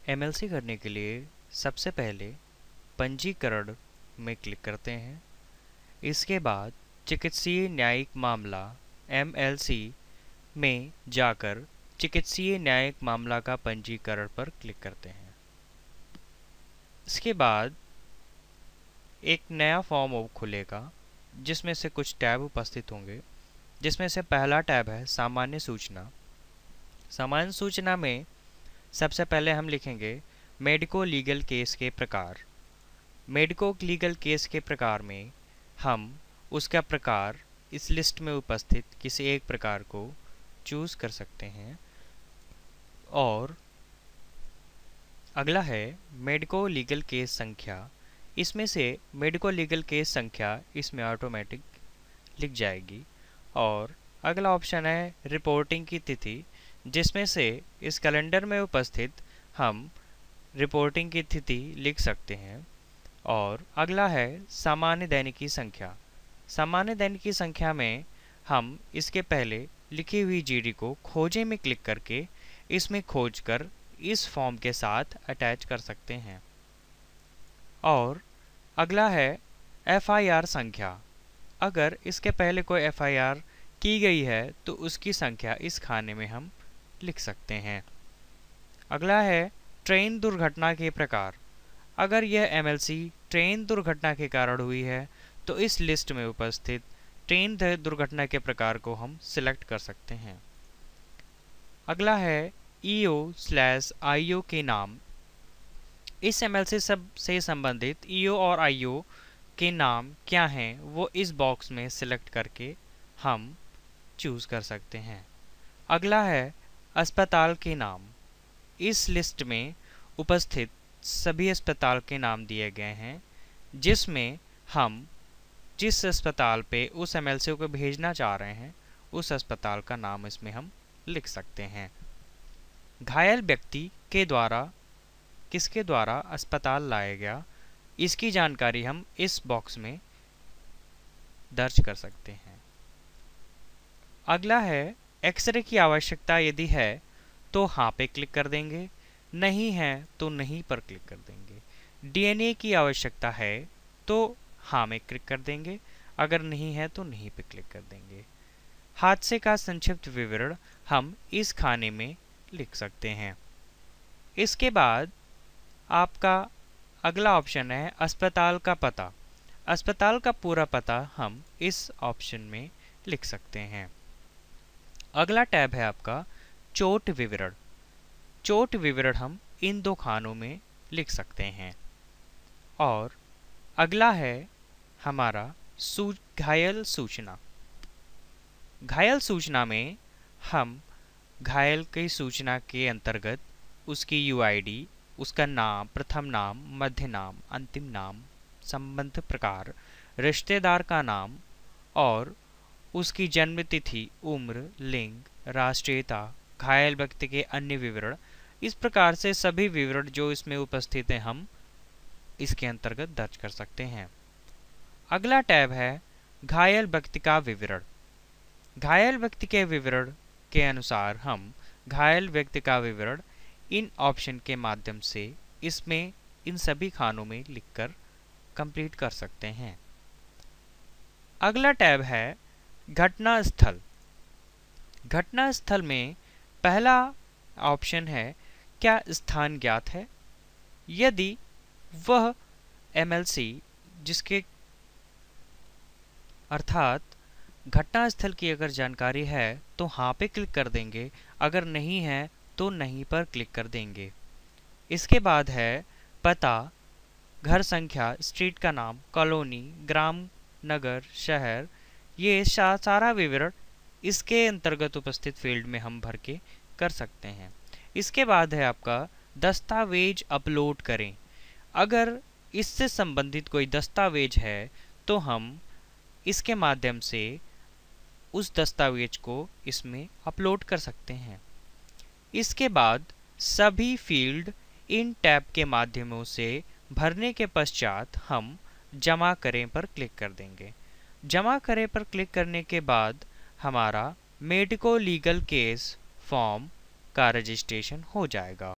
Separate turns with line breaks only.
MLC करने के लिए सबसे पहले पंजीकरण में क्लिक करते हैं। इसके बाद चिकित्सीय न्यायिक मामला एमएलसी में जाकर चिकित्सीय न्यायिक मामला का पंजीकरण पर क्लिक करते हैं। इसके बाद एक नया फॉर्म खुलेगा जिसमें से कुछ टैब उपस्थित होंगे, जिसमें से पहला टैब है सामान्य सूचना। सामान्य सूचना में सबसे पहले हम लिखेंगे मेडिको लीगल केस के प्रकार। मेडिको लीगल केस के प्रकार में हम उसका प्रकार इस लिस्ट में उपस्थित किसी एक प्रकार को चूज़ कर सकते हैं। और अगला है मेडिको लीगल केस संख्या। इसमें से मेडिको लीगल केस संख्या इसमें ऑटोमेटिक लिख जाएगी। और अगला ऑप्शन है रिपोर्टिंग की तिथि, जिसमें से इस कैलेंडर में उपस्थित हम रिपोर्टिंग की तिथि लिख सकते हैं। और अगला है सामान्य दैनिकी संख्या। सामान्य दैनिकी संख्या में हम इसके पहले लिखी हुई जीडी को खोजे में क्लिक करके इसमें खोजकर इस फॉर्म के साथ अटैच कर सकते हैं। और अगला है एफआईआर संख्या। अगर इसके पहले कोई एफआईआर की गई है तो उसकी संख्या इस खाने में हम लिख सकते हैं। अगला है ट्रेन दुर्घटना के प्रकार। अगर यह एमएलसी ट्रेन दुर्घटना के कारण हुई है तो इस लिस्ट में उपस्थित ट्रेन दुर्घटना के प्रकार को हम सिलेक्ट कर सकते हैं। अगला है ईओ/आईओ के नाम। इस एमएलसी से संबंधित ईओ और आईओ के नाम क्या हैं वो इस बॉक्स में सिलेक्ट करके हम चूज़ कर सकते हैं। अगला है अस्पताल के नाम। इस लिस्ट में उपस्थित सभी अस्पताल के नाम दिए गए हैं, जिसमें हम जिस अस्पताल पे उस एमएलसी को भेजना चाह रहे हैं उस अस्पताल का नाम इसमें हम लिख सकते हैं। घायल व्यक्ति के द्वारा किसके द्वारा अस्पताल लाया गया, इसकी जानकारी हम इस बॉक्स में दर्ज कर सकते हैं। अगला है एक्सरे की आवश्यकता यदि है तो हाँ पे क्लिक कर देंगे, नहीं है तो नहीं पर क्लिक कर देंगे। डीएनए की आवश्यकता है तो हाँ में क्लिक कर देंगे, अगर नहीं है तो नहीं पे क्लिक कर देंगे। हादसे का संक्षिप्त विवरण हम इस खाने में लिख सकते हैं। इसके बाद आपका अगला ऑप्शन है अस्पताल का पता। अस्पताल का पूरा पता हम इस ऑप्शन में लिख सकते हैं। अगला टैब है आपका चोट विवरण। चोट विवरण हम इन दो खानों में लिख सकते हैं। और अगला है हमारा घायल सूचना। घायल सूचना में हम घायल की सूचना के अंतर्गत उसकी यूआईडी, उसका नाम, प्रथम नाम, मध्य नाम, अंतिम नाम, संबंध प्रकार, रिश्तेदार का नाम और उसकी जन्म तिथि, उम्र, लिंग, राष्ट्रीयता, घायल व्यक्ति के अन्य विवरण, इस प्रकार से सभी विवरण जो इसमें उपस्थित हैं हम इसके अंतर्गत दर्ज कर सकते हैं। अगला टैब है घायल व्यक्ति का विवरण। घायल व्यक्ति के विवरण के अनुसार हम घायल व्यक्ति का विवरण इन ऑप्शन के माध्यम से इसमें इन सभी खानों में लिखकर कंप्लीट कर सकते हैं। अगला टैब है घटना स्थल। घटना स्थल में पहला ऑप्शन है क्या स्थान ज्ञात है। यदि वह एमएलसी जिसके अर्थात घटना स्थल की अगर जानकारी है तो हाँ पे क्लिक कर देंगे, अगर नहीं है तो नहीं पर क्लिक कर देंगे। इसके बाद है पता, घर संख्या, स्ट्रीट का नाम, कॉलोनी, ग्राम, नगर, शहर, ये सारा विवरण इसके अंतर्गत उपस्थित फील्ड में हम भर के कर सकते हैं। इसके बाद है आपका दस्तावेज अपलोड करें। अगर इससे संबंधित कोई दस्तावेज है तो हम इसके माध्यम से उस दस्तावेज को इसमें अपलोड कर सकते हैं। इसके बाद सभी फील्ड इन टैब के माध्यमों से भरने के पश्चात हम जमा करें पर क्लिक कर देंगे। जमा करें पर क्लिक करने के बाद हमारा मेडिको लीगल केस फॉर्म का रजिस्ट्रेशन हो जाएगा।